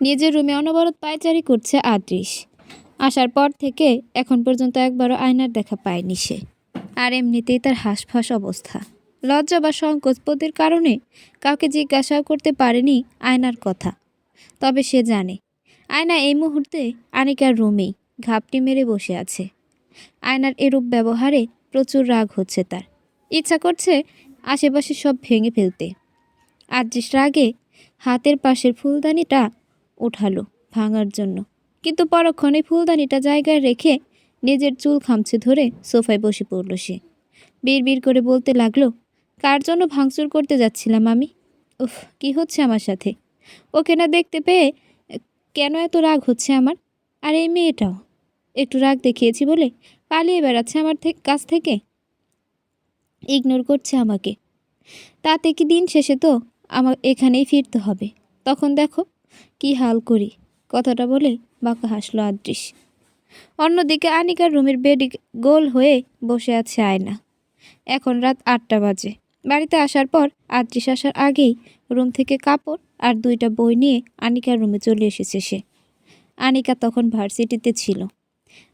নিজের রুমে অনবরত পায়চারি করছে আদৃশ। আসার পর থেকে এখন পর্যন্ত একবারও আয়নার দেখা পায়নি সে। আর এমনিতেই তার হাঁসফাঁস অবস্থা। লজ্জা বা সংকোচ বোধের কারণে কাউকে জিজ্ঞাসাও করতে পারেনি আয়নার কথা। তবে সে জানে আয়না এই মুহূর্তে আনিকার রুমেই ঘাপটি মেরে বসে আছে। আয়নার এরূপ ব্যবহারে প্রচুর রাগ হচ্ছে তার। ইচ্ছা করছে আশেপাশে সব ভেঙে ফেলতে। আদৃশ রাগে হাতের পাশের ফুলদানিটা উঠালো ভাঙার জন্য, কিন্তু পরক্ষণে ফুলদানিটা জায়গায় রেখে নিজের চুল খামছে ধরে সোফায় বসে পড়ল সে। বিড়বিড় করে বলতে লাগলো, কার জন্য ভাঙচুর করতে যাচ্ছিলাম আমি? উফ, কি হচ্ছে আমার সাথে? ওকে না দেখতে পেয়ে কেন এত রাগ হচ্ছে আমার? আর এই মেয়েটাও একটু রাগ দেখিয়েছি বলে পালিয়ে বেড়াচ্ছে আমার কাছ থেকে, ইগনোর করছে আমাকে। তাতে কি দিন শেষে তো আমার এখানেই ফিরতে হবে। তখন দেখো কি হাল করি। কথাটা বলে বাঁকা হাসলো আদৃশ। অন্যদিকে আনিকার রুমের বেডে গোল হয়ে বসে আছে আয়না। এখন রাত 8টা বাজে। বাড়িতে আসার পর আদৃশ আসার আগেই রুম থেকে কাপড় আর 2টা বই নিয়ে আনিকার রুমে চলে এসেছে সে। আনিকা তখন ভার্সিটিতে ছিল।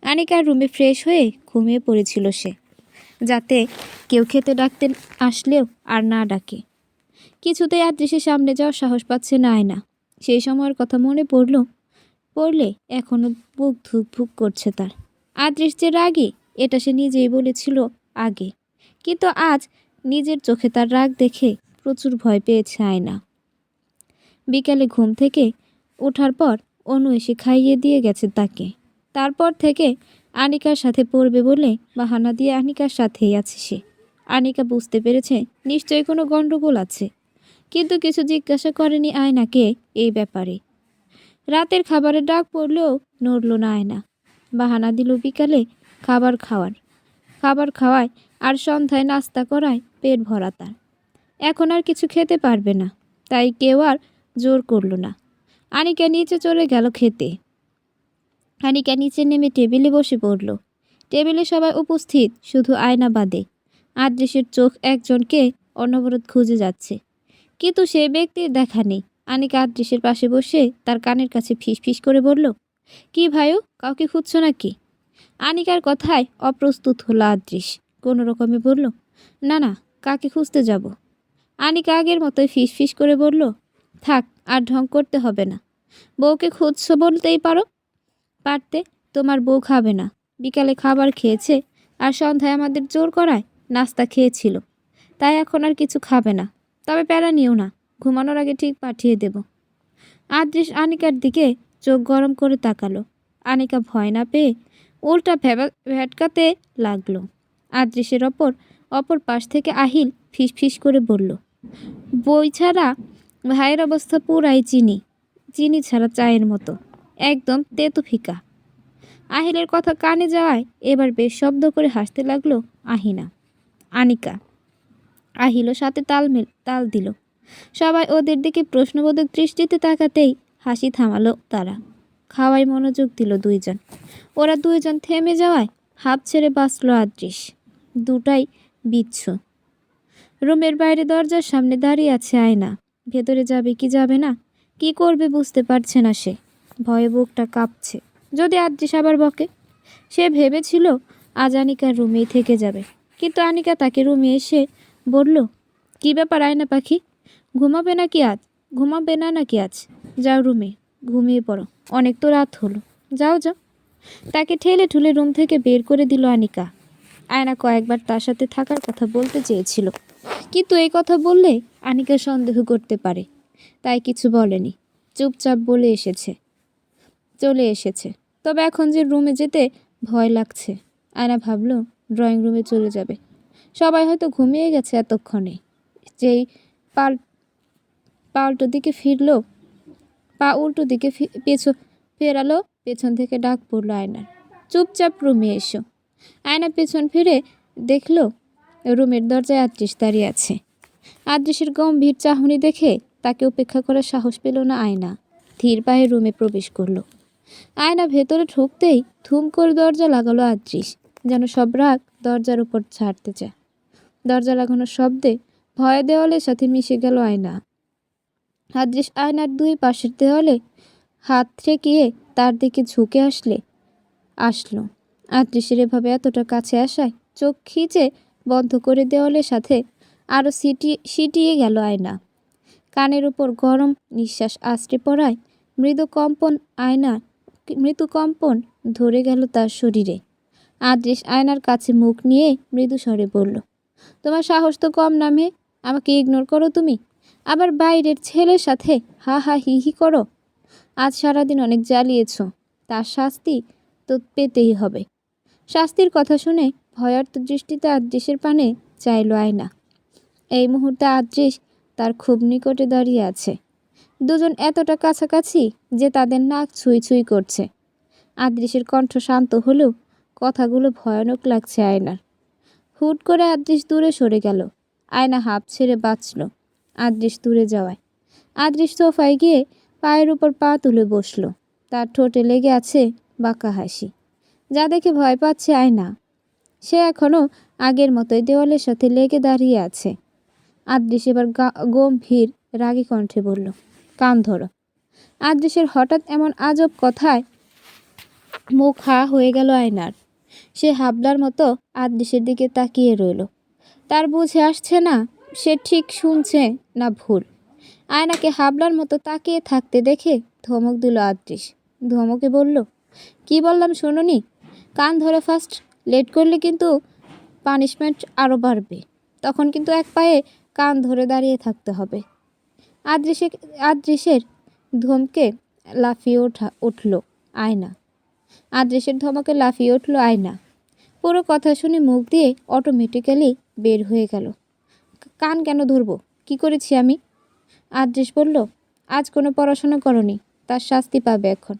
আনিকার রুমে ফ্রেশ হয়ে ঘুমিয়ে পড়েছিল সে, যাতে কেউ খেতে ডাকতে আসলেও আর না ডাকে। কিছুতেই আদৃশের সামনে যাওয়ার সাহস পাচ্ছে না আয়না। সেই সময়ের কথা মনে পড়লে এখনও বুক ধুকভুক করছে তার। আদৃশ যে রাগী এটা সে নিজেই বলেছিল আগে, কিন্তু আজ নিজের চোখে তার রাগ দেখে প্রচুর ভয় পেয়েছে আয়না। বিকালে ঘুম থেকে ওঠার পর অনু এসে খাইয়ে দিয়ে গেছে তাকে। তারপর থেকে আনিকার সাথে পড়বে বলে বাহানা দিয়ে আনিকার সাথেই আছে সে। আনিকা বুঝতে পেরেছে নিশ্চয়ই কোনো গণ্ডগোল আছে, কিন্তু কিছু জিজ্ঞাসা করেনি আয়নাকে এই ব্যাপারে। রাতের খাবারের ডাক পড়লেও নড়ল না আয়না। বাহানা দিল বিকালে খাবার খাওয়ায় আর সন্ধ্যায় নাস্তা করায় পেট ভরা তার। এখন আর কিছু খেতে পারবে না, তাই কেউ আর জোর করল না। আনিকা নিচে চলে গেল খেতে। আনিকা নিচে নেমে টেবিলে বসে পড়ল। টেবিলে সবাই উপস্থিত, শুধু আয়না বাদে। আদৃশের চোখ একজনকে অনবরত খুঁজে যাচ্ছে, কিন্তু সে ব্যক্তির দেখা নেই। আনিকা আদৃশের পাশে বসে তার কানের কাছে ফিস করে বলল, কি ভাইও, কাউকে খুঁজছো নাকি? আনিকার কথায় অপ্রস্তুত হলো আদৃশ। কোনো রকমে বলল, না না, কাকে খুঁজতে যাব? আনিকা আগের মতোই ফিস করে বলল, থাক, আর ঢং করতে হবে না। বউকে খুঁজছো বলতেই পারতে। তোমার বউ খাবে না, বিকালে খাবার খেয়েছে আর সন্ধ্যায় আমাদের জোর করায় নাস্তা খেয়েছিল, তাই এখন আর কিছু খাবে না। তবে প্যারা নিও না, ঘুমানোর আগে ঠিক পাঠিয়ে দেব। আদৃশ আনিকার দিকে চোখ গরম করে তাকালো। আনিকা ভয় না পেয়ে উল্টা ভ্যাটকাতে লাগলো। আদৃশের অপর পাশ থেকে আহিল ফিস করে বলল, বই ছাড়া ভাইয়ের অবস্থা পুরাই চিনি ছাড়া চায়ের মতো, একদম তেতো ফিকা। আহিলের কথা কানে যাওয়ায় এবার বেশ শব্দ করে হাসতে লাগলো আনিকা। আহিলও সাথে তাল দিল। সবাই ওদের দিকে প্রশ্নবোধক দৃষ্টিতে তাকাতেই হাসি থামালো তারা। খাওয়ায় মনোযোগ দিল দুইজন। ওরা দুইজন থেমে যাওয়ায় হাঁপ ছেড়ে বাঁচল আদৃশ। দুটাই বিচ্ছু। রুমের বাইরে দরজার সামনে দাঁড়িয়ে আছে আয়না। ভেতরে যাবে কি যাবে না, কি করবে বুঝতে পারছে না সে। ভয়ে বুকটা কাঁপছে, যদি আদৃশ আবার বকে। সে ভেবেছিল আজ আনিকার রুমেই থেকে যাবে, কিন্তু আনিকা তাকে রুমে এসে বলল, কি ব্যাপার আয়না পাখি, ঘুমাবে না নাকি আজ? যাও রুমে ঘুমিয়ে পড়ো, অনেক তো রাত হলো, যাও। তাকে ঠেলে ঠুলে রুম থেকে বের করে দিল আনিকা। আয়না কয়েকবার তার সাথে থাকার কথা বলতে চেয়েছিল, কিন্তু এই কথা বললে আনিকা সন্দেহ করতে পারে, তাই কিছু বলেনি। চুপচাপ চলে এসেছে। তবে এখন যে রুমে যেতে ভয় লাগছে। আয়না ভাবল ড্রয়িং রুমে চলে যাবে। সবাই হয়তো ঘুমিয়ে গেছে এতক্ষণে। যেই পা উল্টো দিকে ফেরালো, পেছন থেকে ডাক পড়ল আয়নার, চুপচাপ রুমে এসো। আয়না পেছন ফিরে দেখল রুমের দরজায় আদৃশ দাঁড়িয়ে আছে। আদৃশের গম্ভীর চাহনি দেখে তাকে উপেক্ষা করার সাহস পেল না আয়না। ধীর পায়ে রুমে প্রবেশ করল। আয়না ভেতরে ঢুকতেই ধুম করে দরজা লাগালো আদৃশ, যেন সব রাগ দরজার উপর ছাড়তে চায়। দরজা লাগানোর শব্দে ভয়ে দেওয়ালের সাথে মিশে গেল আয়না। আদৃশ আয়নার দুই পাশের দেওয়ালে হাত ঠেকিয়ে তার দিকে ঝুঁকে আসলো। আদৃশের এভাবে এতটা কাছে আসায় চোখ খিচে বন্ধ করে দেওয়ালের সাথে আরও সিটিয়ে গেল আয়না। কানের উপর গরম নিঃশ্বাস আছড়ে পড়ায় মৃদু কম্পন ধরে গেল তার শরীরে। আদৃশ আয়নার কাছে মুখ নিয়ে মৃদু স্বরে বলল, তোমার সাহস তো কম না মেয়ে, আমাকে ইগনোর করো তুমি, আবার বাইরের ছেলের সাথে হা হা হি হি করো। আজ সারাদিন অনেক জ্বালিয়েছ, তার শাস্তি তো পেতেই হবে। শাস্তির কথা শুনে ভয়ার্ত দৃষ্টিতে আদৃশের পানে চাইল আয়না। এই মুহূর্তে আদৃশ তার খুব নিকটে দাঁড়িয়ে আছে। দুজন এতটা কাছাকাছি যে তাদের নাক ছুঁই ছুঁই করছে। আদৃশের কণ্ঠ শান্ত হলেও কথাগুলো ভয়ানক লাগছে আয়নার। হুট করে আদৃশ দূরে সরে গেল। আয়না হাঁপ ছেড়ে বাঁচল আদৃশ দূরে যাওয়ায়। আদৃশ সোফায় গিয়ে পায়ের উপর পা তুলে বসল। তার ঠোঁটে লেগে আছে বাঁকা হাসি, যা দেখে ভয় পাচ্ছে আয়না। সে এখনও আগের মতোই দেওয়ালের সাথে লেগে দাঁড়িয়ে আছে। আদৃশ এবার গম্ভীর রাগী কণ্ঠে বলল, কান ধরো। আদৃশের হঠাৎ এমন আজব কথায় মুখ হা হয়ে গেল আয়নার। সে হাবলার মতো আদৃশের দিকে তাকিয়ে রইল। তার বুঝে আসছে না সে ঠিক শুনছে না ভুল। আয়নাকে হাবলার মতো তাকিয়ে থাকতে দেখে ধমক দিল আদৃশ। ধমকে বলল, কি বললাম শোনোনি? কান ধরে ফার্স্ট, লেট করলে কিন্তু পানিশমেন্ট আরও বাড়বে। তখন কিন্তু এক পায়ে কান ধরে দাঁড়িয়ে থাকতে হবে। আদৃশের ধমকে লাফিয়ে উঠল আয়না। আদৃশের ধমকে লাফিয়ে উঠল আয়না। পুরো কথা শুনে মুখ দিয়ে অটোমেটিক্যালি বের হয়ে গেল, কান কেন ধরবো? কি করেছি আমি? আদৃশ বলল, আজ কোনো পড়াশোনা করনি, তার শাস্তি পাবে এখন।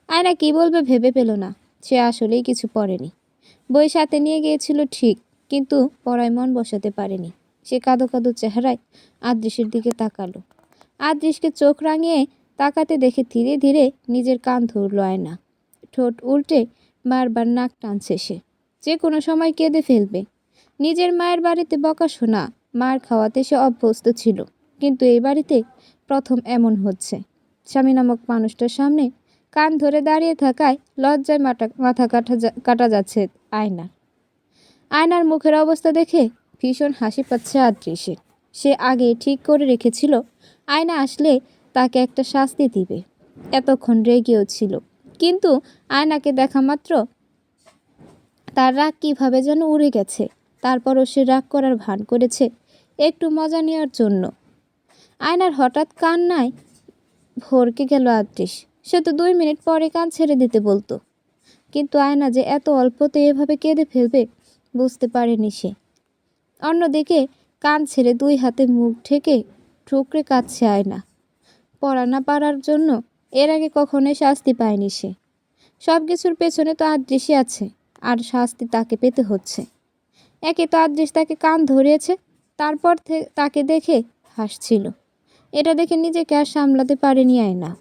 আয়না কি বলবে ভেবে পেল না। সে আসলেই কিছু পড়েনি। বই সাথে নিয়ে গিয়েছিল ঠিক, কিন্তু পড়ায় মন বসাতে পারেনি। সে কাঁদো কাঁদো চেহারায় আদৃশের দিকে তাকালো। আদৃশকে চোখ রাঙিয়ে তাকাতে দেখে ধীরে ধীরে নিজের কান ধরল আয়না। ঠোঁট উল্টে বারবার নাক টানছে সে। যে কোনো সময় কেঁদে ফেলবে। নিজের মায়ের বাড়িতে বকা শোনা, মার খাওয়াতে সে অভ্যস্ত ছিল, কিন্তু এই বাড়িতে প্রথম এমন হচ্ছে। স্বামী নামক মানুষটার সামনে কান ধরে দাঁড়িয়ে থাকায় লজ্জায় মাথা কাটা যাচ্ছে আয়নার মুখের অবস্থা দেখে ভীষণ হাসি পাচ্ছে আদৃশের। সে আগে ঠিক করে রেখেছিল আয়না আসলে তাকে একটা শাস্তি দিবে। এতক্ষণ রেগেও ছিল, কিন্তু আয়নাকে দেখা মাত্র তার রাগ কীভাবে যেন উড়ে গেছে। তারপরও সে রাগ করার ভান করেছে একটু মজা নেওয়ার জন্য। আয়নার হঠাৎ কান্নায় ভরকে গেল আদৃশ। সে তো 2 মিনিট পরে কান ছেড়ে দিতে বলতো, কিন্তু আয়না যে এত অল্পতে এভাবে কেঁদে ফেলবে বুঝতে পারেনি সে। অন্যদিকে কান ছেড়ে 2 হাতে মুখ ঢেকে ঠুকরে কাঁদছে আয়না। পড়া না পারার জন্য এর আগে কখনোই শাস্তি পায়নি সে। সব কিছুর পেছনে তো আদৃশই আছে, আর শাস্তি তাকে পেতে হচ্ছে। একে তো আদৃশ তাকে কান ধরিয়েছে, তারপর তাকে দেখে হাসছিল। এটা দেখে নিজেকে আর সামলাতে পারেনি আয়না।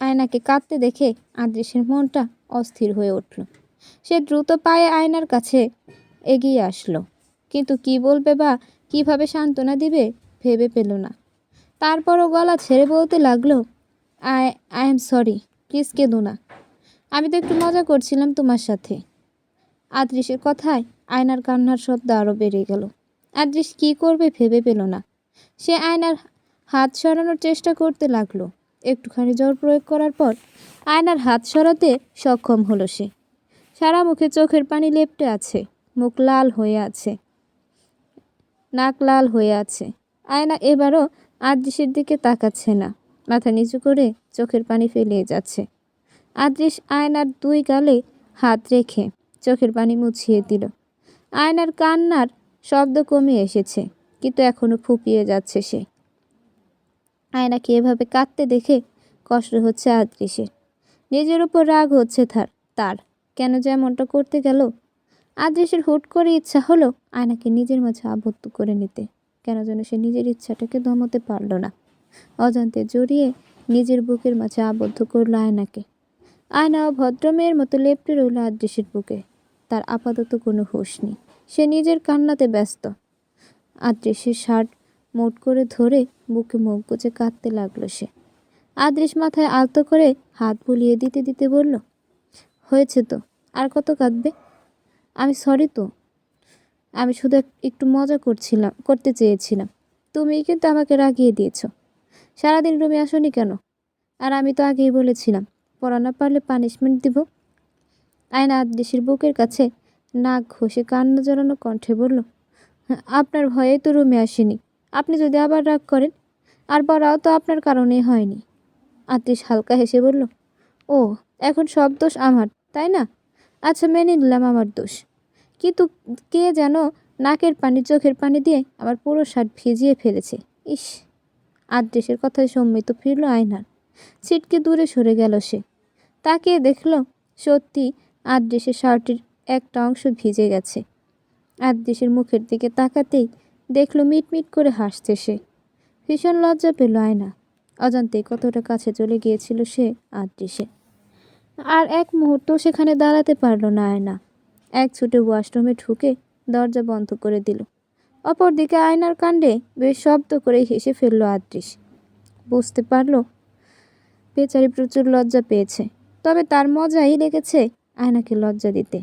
আয়নাকে কাঁদতে দেখে আদৃশের মনটা অস্থির হয়ে উঠল। সে দ্রুত পায়ে আয়নার কাছে এগিয়ে আসলো, কিন্তু কি বলবে বা কিভাবে সান্ত্বনা দিবে ভেবে পেল না। তারপরও গলা ছেড়ে বলতে লাগলো, আই এম সরি, প্লিজ কেঁদো না, আমি তো একটু মজা করছিলাম তোমার সাথে। আদৃশের কথায় আয়নার কান্নার শব্দ আরও বেড়ে গেল। আদৃশ কী করবে ভেবে পেল না। সে আয়নার হাত সরানোর চেষ্টা করতে লাগলো। একটুখানি জোর প্রয়োগ করার পর আয়নার হাত সরাতে সক্ষম হলো সে। সারা মুখে চোখের পানি লেপ্টে আছে, মুখ লাল হয়ে আছে, নাক লাল হয়ে আছে। আয়না এবারও আদৃশের দিকে তাকাচ্ছে না, মাথা নিচু করে চোখের পানি ফেলিয়ে যাচ্ছে। আদৃশ আয়নার 2 গালে হাত রেখে চোখের পানি মুছিয়ে দিল। আয়নার কান্নার শব্দ কমে এসেছে, কিন্তু এখনো ফুপিয়ে যাচ্ছে সে। আয়নাকে এভাবে কাঁদতে দেখে কষ্ট হচ্ছে আদৃশের। নিজের উপর রাগ হচ্ছে তার কেন যে এমনটা করতে গেল। আদৃশের হুট করে ইচ্ছা হলো আয়নাকে নিজের মাঝে আবদ্ধ করে নিতে। কেন যেন সে নিজের ইচ্ছাটাকে দমাতে পারল না। অজান্তে জড়িয়ে নিজের বুকের মাঝে আবদ্ধ করল আয়নাকে। আয়নাও ভদ্রমেয়ের মতো লেপ্টে রইল আদৃশের বুকে। তার আপাতত কোনো হুঁশ নেই, সে নিজের কান্নাতে ব্যস্ত। আদৃশের শার্ট মোট করে ধরে বুকে মুখ গুজে কাঁদতে লাগলো সে। আদৃশ মাথায় আলতো করে হাত বুলিয়ে দিতে দিতে বলল, হয়েছে তো, আর কত কাঁদবে? আমি সরি তো, আমি শুধু একটু মজা করতে চেয়েছিলাম। তুমি কিন্তু আমাকে রাগিয়ে দিয়েছ। সারাদিন রুমে আসোনি কেন? আর আমি তো আগেই বলেছিলাম পড়া না পারলে পানিশমেন্ট দিব। আয়না আদৃশের বুকের কাছে নাক ঘষে কান্না জড়ানো কণ্ঠে বলল, আপনার ভয়েই তো রুমে আসেনি। আপনি যদি আবার রাগ করেন, আর পড়াও তো আপনার কারণেই হয়নি। আদৃশ হালকা হেসে বলল, ও, এখন সব দোষ আমার, তাই না? আচ্ছা, মেনে নিলাম আমার দোষ। কিন্তু কে যেন নাকের পানি চোখের পানি দিয়ে আমার পুরো শার্ট ভিজিয়ে ফেলেছে। ইস! আদৃশের কথায় সম্মিত ফিরল আয়নার। ছিটকে দূরে সরে গেল সে। তাকিয়ে দেখল, সত্যি আদৃশের শার্টের একটা অংশ ভিজে গেছে। আদৃশের মুখের দিকে তাকাতেই দেখল মিটমিট করে হাসছে সে। ভীষণ লজ্জা পেল আয়না। অজান্তেই কতটা কাছে চলে গিয়েছিল সে আদৃশে। আর এক মুহূর্ত সেখানে দাঁড়াতে পারল না আয়না। এক ছুটে ওয়াশরুমে ঢুকে দরজা বন্ধ করে দিল। অপরদিকে আয়নার কাণ্ডে বেশ শব্দ করে হেসে ফেলল আদৃশ। বুঝতে পারল বেচারি প্রচুর লজ্জা পেয়েছে, তবে তার মজাই লেগেছে আয়নাকে লজ্জা দিতে।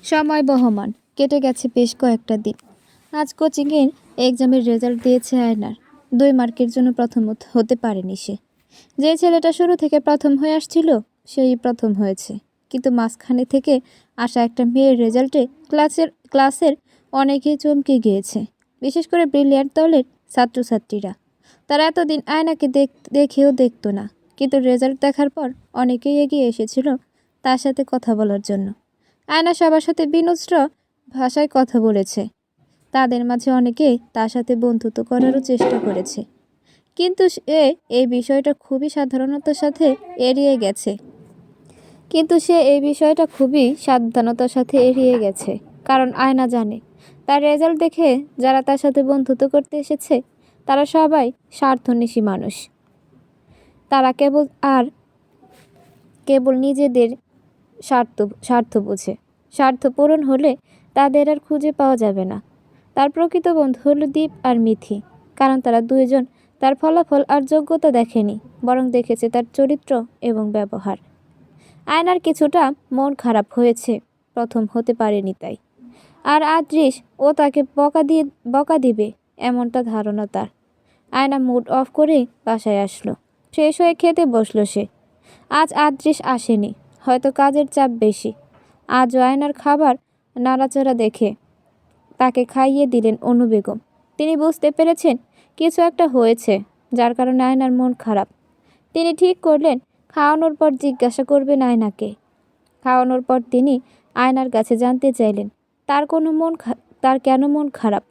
সময় বহমান কেটে গেছে বেশ কয়েকটা দিন। আজ কোচিংয়ের এক্সামের রেজাল্ট দিয়েছে আয়নার। 2 মার্কের জন্য প্রথম হতে পারেনি সে। যে ছেলেটা শুরু থেকে প্রথম হয়ে আসছিল সেই প্রথম হয়েছে। কিন্তু মাঝখানে থেকে আসা একটা মেয়ের রেজাল্টে ক্লাসের অনেকেই চমকে গিয়েছে, বিশেষ করে ব্রিলিয়ান্ট দলের ছাত্রছাত্রীরা। তারা এতদিন আয়নাকে দেখেও দেখতো না, কিন্তু রেজাল্ট দেখার পর অনেকেই এগিয়ে এসেছিল তার সাথে কথা বলার জন্য। আয়না সবার সাথে বিনম্র ভাষায় কথা বলেছে। তাদের মাঝে অনেকে তার সাথে বন্ধুত্ব করারও চেষ্টা করেছে, কিন্তু সে এই বিষয়টা খুবই সাবধানতার সাথে এড়িয়ে গেছে। কারণ আয়না জানে, তার রেজাল্ট দেখে যারা তার সাথে বন্ধুত্ব করতে এসেছে তারা সবাই স্বার্থন্বেষী মানুষ। তারা কেবল নিজেদের স্বার্থ বোঝে। স্বার্থ পূরণ হলে তাদের আর খুঁজে পাওয়া যাবে না। তার প্রকৃত বন্ধু হলো দীপ আর মিথি, কারণ তারা দুইজন তার ফলাফল আর যোগ্যতা দেখেনি, বরং দেখেছে তার চরিত্র এবং ব্যবহার। আয়নার কিছুটা মন খারাপ হয়েছে প্রথম হতে পারেনি তাই। আর আদৃশ ও তাকে বকা দিবে এমনটা ধারণা তার। আয়না মুড অফ করে বাসায় আসলো। ফ্রেশ হয়ে খেতে বসলো সে। আজ আদৃশ আসেনি, হয়তো কাজের চাপ বেশি। আজও আয়নার খাবার নাড়াচাড়া দেখে তাকে খাইয়ে দিলেন অনু বেগম। তিনি বুঝতে পেরেছেন কিছু একটা হয়েছে, যার কারণে আয়নার মন খারাপ। তিনি ঠিক করলেন খাওয়ানোর পর জিজ্ঞাসা করবেন আয়নাকে। খাওয়ানোর পর তিনি আয়নার কাছে জানতে চাইলেন তার কেন মন খারাপ।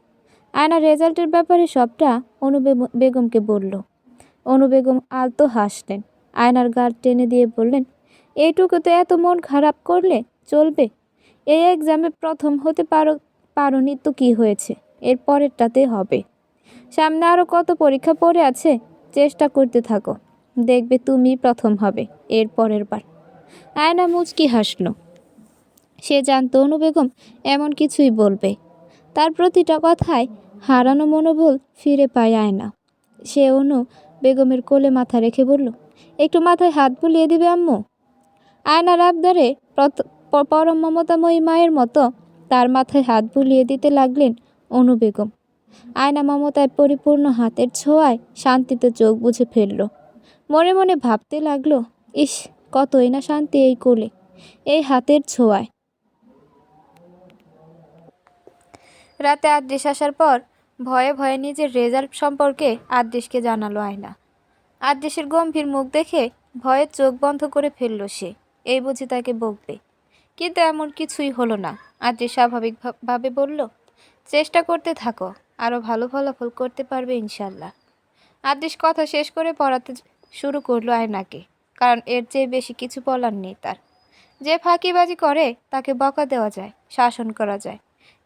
আয়নার রেজাল্টের ব্যাপারে সবটা অনু বেগমকে বলল। অনু বেগম আলতো হাসলেন। আয়নার গাল টেনে দিয়ে বললেন, এইটুকুতে এত মন খারাপ করলে চলবে? এই এক্সামে প্রথম হতে পারোনি তো কি হয়েছে, এর পরেরটাতে হবে। সামনে আরও কত পরীক্ষা পড়ে আছে, চেষ্টা করতে থাকো, দেখবে তুমি প্রথম হবে এর পরের বার। আয়না মুচকি হাসল। সে জানত অনু বেগম এমন কিছুই বলবে। তার প্রতিটা কথায় হারানো মনোবল ফিরে পায় আয়না। সে অনু বেগমের কোলে মাথা রেখে বলল, একটু মাথায় হাত বুলিয়ে দিবে আম্মু? আয়নার আবদারে পরম মমতাময়ী মায়ের মতো তার মাথায় হাত বুলিয়ে দিতে লাগলেন অনু বেগম। আয়না মমতায় পরিপূর্ণ হাতের ছোঁয়ায় শান্তিতে চোখ বুজে ফেলল। মনে মনে ভাবতে লাগলো, ইস, কতই না শান্তি এই কোলে, এই হাতের ছোঁয়ায়। রাতে আদৃশ আসার পর ভয়ে ভয়ে নিজের রেজাল্ট সম্পর্কে আদৃশকে জানালো আয়না। আদৃশের গম্ভীর মুখ দেখে ভয়ে চোখ বন্ধ করে ফেলল সে। এই বুঝি তাকে বকবে, কিন্তু এমন কিছুই হলো না। আদৃশ স্বাভাবিকভাবে বলল, চেষ্টা করতে থাকো, আরও ভালো ফলাফল করতে পারবে ইনশাল্লাহ। আদৃশ কথা শেষ করে পড়াতে শুরু করলো আয়নাকে, কারণ এর চেয়ে বেশি কিছু বলার নেই তার। যে ফাঁকিবাজি করে তাকে বকা দেওয়া যায়, শাসন করা যায়,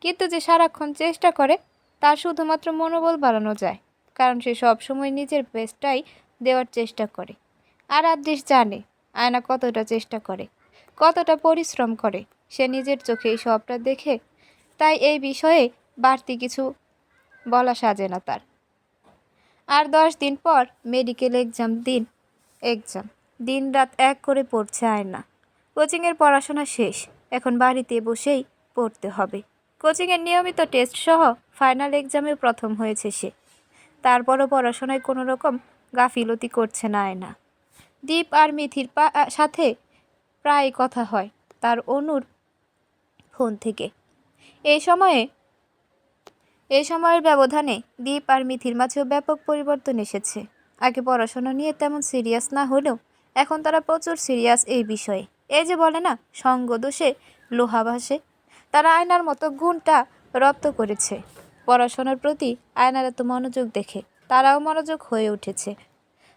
কিন্তু যে সারাক্ষণ চেষ্টা করে তার শুধুমাত্র মনোবল বাড়ানো যায়, কারণ সে সবসময় নিজের বেস্টটাই দেওয়ার চেষ্টা করে। আর আদৃশ জানে আয়না কতটা চেষ্টা করে, কতটা পরিশ্রম করে। সে নিজের চোখে এই সবটা দেখে, তাই এই বিষয়ে বাড়তি কিছু বলা সাজে না তার। আর 10 দিন পর মেডিকেল এক্সাম দিন রাত এক করে পড়ছে আয়না। কোচিংয়ের পড়াশোনা শেষ, এখন বাড়িতে বসেই পড়তে হবে। কোচিংয়ের নিয়মিত টেস্ট সহ ফাইনাল এক্সামে প্রথম হয়েছে সে। তারপরও পড়াশোনায় কোনো রকম গাফিলতি করছে না আয়না। দীপ আর মিথির সাথে প্রায় কথা হয় তার অনুর ফোন থেকে। এই সময়ের ব্যবধানে দীপ আর মিথির মাঝেও ব্যাপক পরিবর্তন এসেছে। আগে পড়াশোনা নিয়ে তেমন সিরিয়াস না হলেও এখন তারা প্রচুর সিরিয়াস এই বিষয়ে। এই যে বলে না, সঙ্গ দোষে লোহা ভাসে, তারা আয়নার মতো গুণটা রপ্ত করেছে। পড়াশোনার প্রতি আয়নার এত মনোযোগ দেখে তারাও মনোযোগ হয়ে উঠেছে।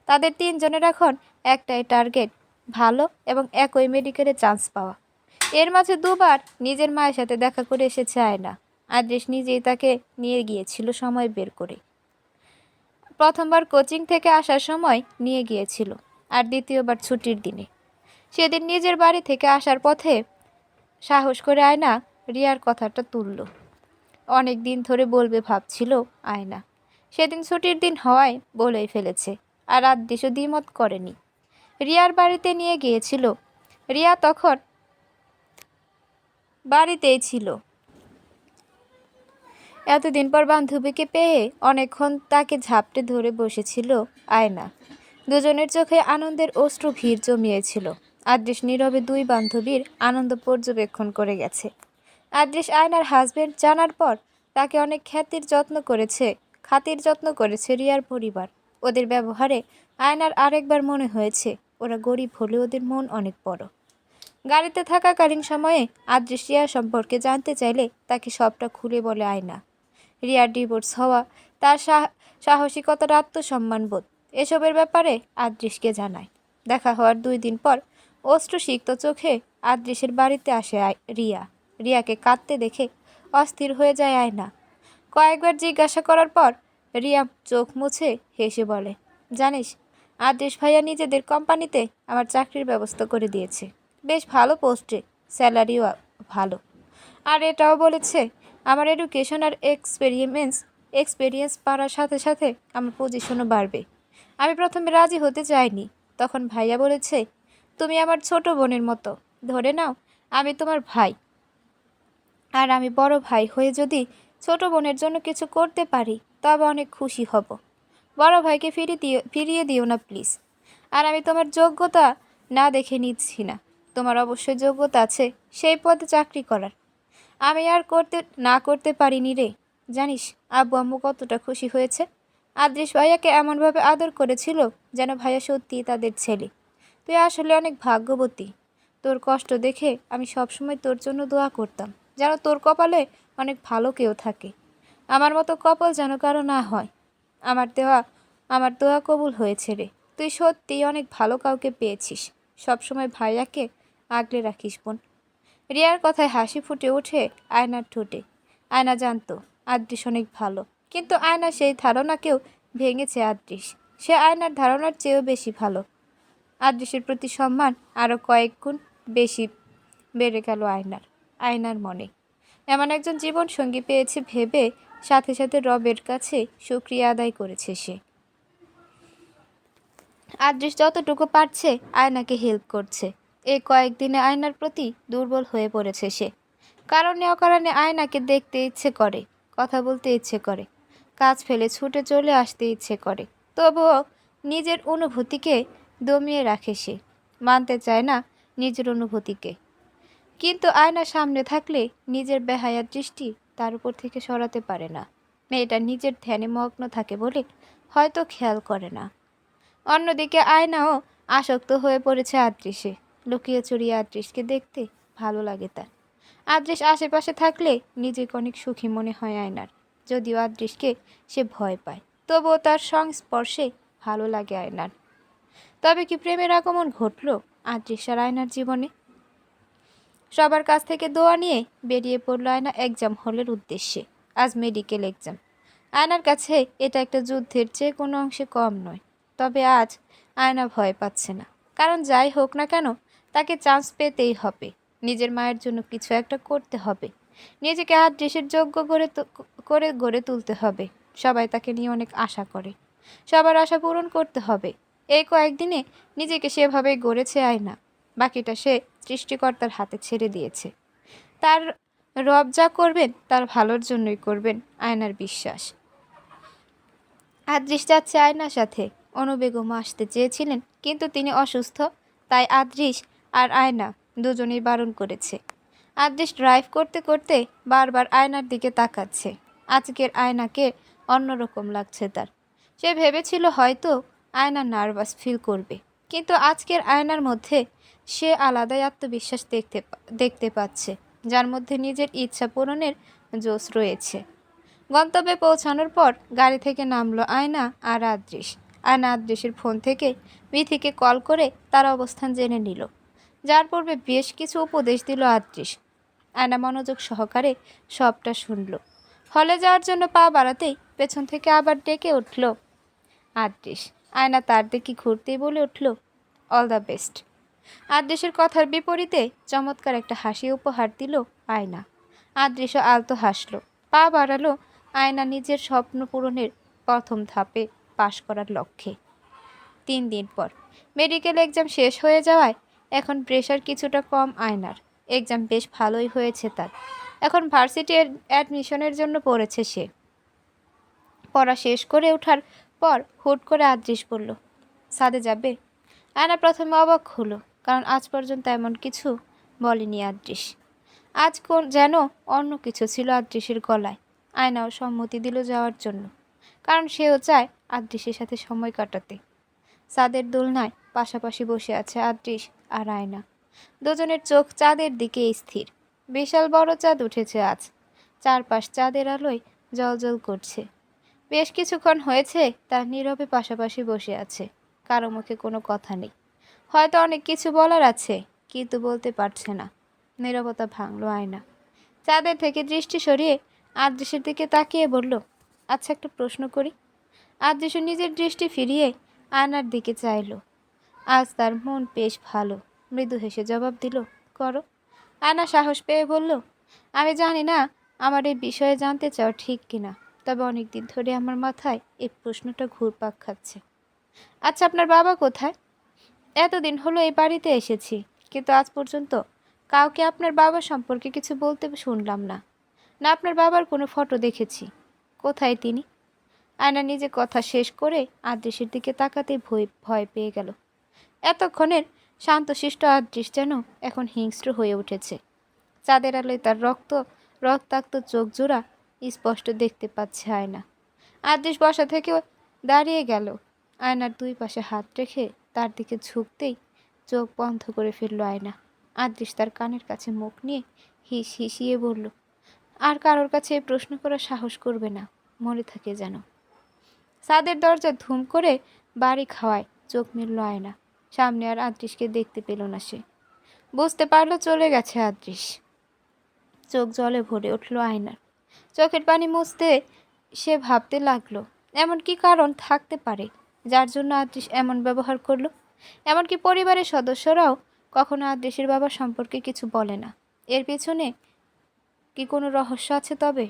তাদের তিনজনের এখন একটাই টার্গেট, ভালো এবং একই মেডিকেলে চান্স পাওয়া। এর মাঝে দুবার নিজের মায়ের সাথে দেখা করে এসেছে আয়না। আদ্রিস নিজেই তাকে নিয়ে গিয়েছিল সময় বের করে। প্রথমবার কোচিং থেকে আসার সময় নিয়ে গিয়েছিল, আর দ্বিতীয়বার ছুটির দিনে। সেদিন নিজের বাড়ি থেকে আসার পথে সাহস করে আয়না রিয়ার কথাটা তুলল। অনেক দিন ধরে বলবে ভাবছিল আয়না, সেদিন ছুটির দিন হওয়ায় বলেই ফেলেছে। আর আদ্রিসও দ্বিমত করেনি। রিয়ার বাড়িতে নিয়ে গিয়েছিল। রিয়া তখন বাড়িতেই ছিল। এতদিন পর বান্ধবীকে পেয়ে অনেকক্ষণ তাকে ঝাপটে ধরে বসেছিল আয়না। দুজনের চোখে আনন্দের অশ্রু ভিড় জমিয়েছিল। আদ্রিস নীরবে দুই বান্ধবীর আনন্দ পর্যবেক্ষণ করে গেছে। আদ্রিস আয়নার হাজবেন্ড জানার পর তাকে অনেক খাতির যত্ন করেছে রিয়ার পরিবার। ওদের ব্যবহারে আয়নার আরেকবার মনে হয়েছে ওরা গরিব হলে ওদের মন অনেক বড়। গাড়িতে থাকাকালীন সময়ে আদ্রিস রিয়া সম্পর্কে জানতে চাইলে তাকে সবটা খুলে বলে আয়না। রিয়ার ডিভোর্স হওয়া, তার সাহসিকতার, আত্মসম্মানবোধ, এসবের ব্যাপারে আদ্রিসকে জানায়। দেখা হওয়ার 2 দিন পর অশ্রুসিক্ত চোখে আদ্রিসের বাড়িতে আসে রিয়াকে কাঁদতে দেখে অস্থির হয়ে যায় আয়না। কয়েকবার জিজ্ঞাসা করার পর রিয়া চোখ মুছে হেসে বলে, জানিস, আদ্রিস ভাইয়া নিজেদের কোম্পানিতে আমার চাকরির ব্যবস্থা করে দিয়েছে। বেশ ভালো পোস্টে, স্যালারিও ভালো। আর এটাও বলেছে আমার এডুকেশন আর এক্সপেরিয়েন্স বাড়ার সাথে সাথে আমার পজিশনও বাড়বে। আমি প্রথমে রাজি হতে চাইনি, তখন ভাইয়া বলেছে তুমি আমার ছোট বোনের মতো, ধরে নাও আমি তোমার ভাই। আর আমি বড় ভাই হয়ে যদি ছোট বোনের জন্য কিছু করতে পারি তবে অনেক খুশি হব। বড় ভাইকে ফিরিয়ে দিও না প্লিজ। আর আমি তোমার যোগ্যতা না দেখে নিচ্ছি না, তোমার অবশ্যই যোগ্যতা আছে সেই পদে চাকরি করার। আমি আর করতে পারিনি রে। জানিস আব্বু আম্মু কতটা খুশি হয়েছে। আদ্রিস ভাইয়াকে এমনভাবে আদর করেছিল যেন ভাইয়া সত্যিই তাদের ছেলে। তুই আসলে অনেক ভাগ্যবতী। তোর কষ্ট দেখে আমি সবসময় তোর জন্য দোয়া করতাম যেন তোর কপালে অনেক ভালো কেউ থাকে। আমার মতো কপাল যেন কারো না হয়। আমার দোয়া কবুল হয়েছে রে। তুই সত্যিই অনেক ভালো কাউকে পেয়েছিস। সবসময় ভাইয়াকে আগলে রাখিস বোন। রিয়ার কথায় হাসি ফুটে ওঠে আয়নার ঠোঁটে। আয়না জানতো আদ্রিস অনেক ভালো, কিন্তু আয়না সেই ধারণাকেও ভেঙেছে আদ্রিস। সে আয়নার ধারণার চেয়েও বেশি ভালো। আদ্রিসের প্রতি সম্মান আরও কয়েক গুণ বেশি বেড়ে গেল আয়নার মনে। এমন একজন জীবনসঙ্গী পেয়েছে ভেবে সাথে সাথে রবের কাছে শুকরিয়া আদায় করেছে সে। আদ্রিস যতটুকু পারছে আয়নাকে হেল্প করছে। এই কয়েকদিনে আয়নার প্রতি দুর্বল হয়ে পড়েছে সে। কারণে অকারণে আয়নাকে দেখতে ইচ্ছে করে, কথা বলতে ইচ্ছে করে, কাজ ফেলে ছুটে চলে আসতে ইচ্ছে করে। তবুও নিজের অনুভূতিকে দমিয়ে রাখে সে, মানতে চায় না নিজের অনুভূতিকে। কিন্তু আয়না সামনে থাকলে নিজের বেহায়া দৃষ্টি তার উপর থেকে সরাতে পারে না। মেয়েটা নিজের ধ্যানে মগ্ন থাকে বলে হয়তো খেয়াল করে না। অন্যদিকে আয়নাও আসক্ত হয়ে পড়েছে আদ্রিসে। লুকিয়ে চুরিয়ে আদ্রিসকে দেখতে ভালো লাগে তার। আদ্রিস আশেপাশে থাকলে নিজেকে অনেক সুখী মনে হয় আয়নার। যদিও আদ্রিসকে সে ভয় পায়, তবুও তার সংস্পর্শে ভালো লাগে আয়নার। তবে কি প্রেমের আগমন ঘটল আদ্রিস আর আয়নার জীবনে? সবার কাছ থেকে দোয়া নিয়ে বেরিয়ে পড়ল আয়না এক্সাম হলের উদ্দেশ্যে। আজ মেডিকেল এক্সাম। আয়নার কাছে এটা একটা যুদ্ধের চেয়ে কোনো অংশে কম নয়। তবে আজ আয়না ভয় পাচ্ছে না, কারণ যাই হোক না কেন তাকে চান্স পেতেই হবে। নিজের মায়ের জন্য কিছু একটা করতে হবে, নিজেকে আদ্রিসের যোগ্য করে গড়ে তুলতে হবে। সবাই তাকে নিয়ে অনেক আশা করে। সবার আশা পূরণ করতে হবে। এই কয়েকদিনে নিজেকে সেভাবেই গড়েছে আয়না। বাকিটা সে সৃষ্টিকর্তার হাতে ছেড়ে দিয়েছে। তার রব যা করবেন তার ভালোর জন্যই করবেন, আয়নার বিশ্বাস। আদৃশ যাচ্ছে আয়নার সাথে। অনু বেগমও আসতে চেয়েছিলেন, কিন্তু তিনি অসুস্থ, তাই আদৃশ আর আয়না দুজনেই বারণ করেছে। আদৃশ ড্রাইভ করতে করতে বারবার আয়নার দিকে তাকাচ্ছে। আজকের আয়নাকে অন্যরকম লাগছে তার। সে ভেবেছিল হয়তো আয়না নার্ভাস ফিল করবে, কিন্তু আজকের আয়নার মধ্যে সে আলাদাই আত্মবিশ্বাস দেখতে পাচ্ছে, যার মধ্যে নিজের ইচ্ছা পূরণের জোশ রয়েছে। গন্তব্যে পৌঁছানোর পর গাড়ি থেকে নামলো আয়না আর আদৃশ। আয়না আদৃশের ফোন থেকে মিথিকে কল করে তার অবস্থান জেনে নিল, যার পূর্বে বেশ কিছু উপদেশ দিল আদৃশ। আয়না মনোযোগ সহকারে সবটা শুনল। হলে যাওয়ার জন্য পা বাড়াতেই পেছন থেকে আবার ডেকে উঠল আদৃশ। আয়না তার দিকে ঘুরতেই বলে উঠল, অল দ্য বেস্ট। আদৃশের কথার বিপরীতে চমৎকার একটা হাসি উপহার দিল আয়না। আদৃশও আলতো হাসল, পা বাড়ালো আয়না নিজের স্বপ্ন পূরণের প্রথম ধাপে পাশ করার লক্ষ্যে। 3 দিন পর মেডিকেল এক্সাম শেষ হয়ে যাওয়ায় এখন প্রেশার কিছুটা কম আয়নার। এক্সাম বেশ ভালোই হয়েছে তার। এখন ভার্সিটি অ্যাডমিশনের জন্য পড়েছে সে। পড়া শেষ করে ওঠার পর হুট করে আদৃশ বলল, ছাদে যাবে? আয়না প্রথমে অবাক হলো, কারণ আজ পর্যন্ত এমন কিছু বলেনি আদৃশ। আজ যেন অন্য কিছু ছিল আদৃশের গলায়। আয়নাও সম্মতি দিল যাওয়ার জন্য, কারণ সেও চায় আদৃশের সাথে সময় কাটাতে। চাঁদের দোলনায় পাশাপাশি বসে আছে আদৃশ আর আয়না। দুজনের চোখ চাঁদের দিকে স্থির। বিশাল বড় চাঁদ উঠেছে আজ। চারপাশ চাঁদের আলোয় জ্বলজ্বল করছে। বেশ কিছুক্ষণ হয়েছে তার নীরবে পাশাপাশি বসে আছে। কারো মুখে কোনো কথা নেই। হয়তো অনেক কিছু বলার আছে, কিন্তু বলতে পারছে না। নীরবতা ভাঙল আয়না। চাঁদের থেকে দৃষ্টি সরিয়ে আদৃশের দিকে তাকিয়ে বলল, আচ্ছা, একটা প্রশ্ন করি। আদৃশ নিজের দৃষ্টি ফিরিয়ে আয়নার দিকে চাইল। আজ তার মন বেশ ভালো। মৃদু হেসে জবাব দিল, করো। আয়না সাহস পেয়ে বলল, আমি জানি না আমার এই বিষয়ে জানতে চাও ঠিক কিনা, তবে অনেক দিন ধরে আমার মাথায় এই প্রশ্নটা ঘুরপাক খাচ্ছে। আচ্ছা, আপনার বাবা কোথায়? এতদিন হলো এই বাড়িতে এসেছি, কিন্তু আজ পর্যন্ত কাউকে আপনার বাবা সম্পর্কে কিছু বলতে শুনলাম না। না আপনার বাবার কোনো ফটো দেখেছি। কোথায় তিনি? আয়না নিজে কথা শেষ করে আদৃশের দিকে তাকাতে ভয় পেয়ে গেল। এতক্ষণের শান্তশিষ্ট আদৃশ যেন এখন হিংস্র হয়ে উঠেছে। চাঁদের আলোয় তার রক্তাক্ত চোখ জোড়া স্পষ্ট দেখতে পাচ্ছে আয়না। আদৃশ বসা থেকে দাঁড়িয়ে গেল। আয়নার দুই পাশে হাত রেখে তার দিকে ঝুঁকতেই চোখ বন্ধ করে ফেলল আয়না। আদৃশ তার কানের কাছে মুখ নিয়ে হিসিয়ে বলল, আর কারোর কাছে এই প্রশ্ন করার সাহস করবে না, মনে থাকে যেন। চাঁদের দরজা ধুম করে বাড়ি খাওয়ায় চোখ মেলল আয়না। সামনে আর আদৃশকে দেখতে পেল না সে। বুঝতে পারলো চলে গেছে আদৃশ। চোখ জলে ভরে উঠল আয়নার। চোখের পানি মুছতে সে ভাবতে লাগলো, এমন কি কারণ থাকতে পারে যার জন্য আদৃশ এমন ব্যবহার করলো। এমনকি পরিবারের সদস্যরাও কখনো আদৃশের বাবা সম্পর্কে কিছু বলে না। এর পেছনে কি কোনো রহস্য আছে তবে?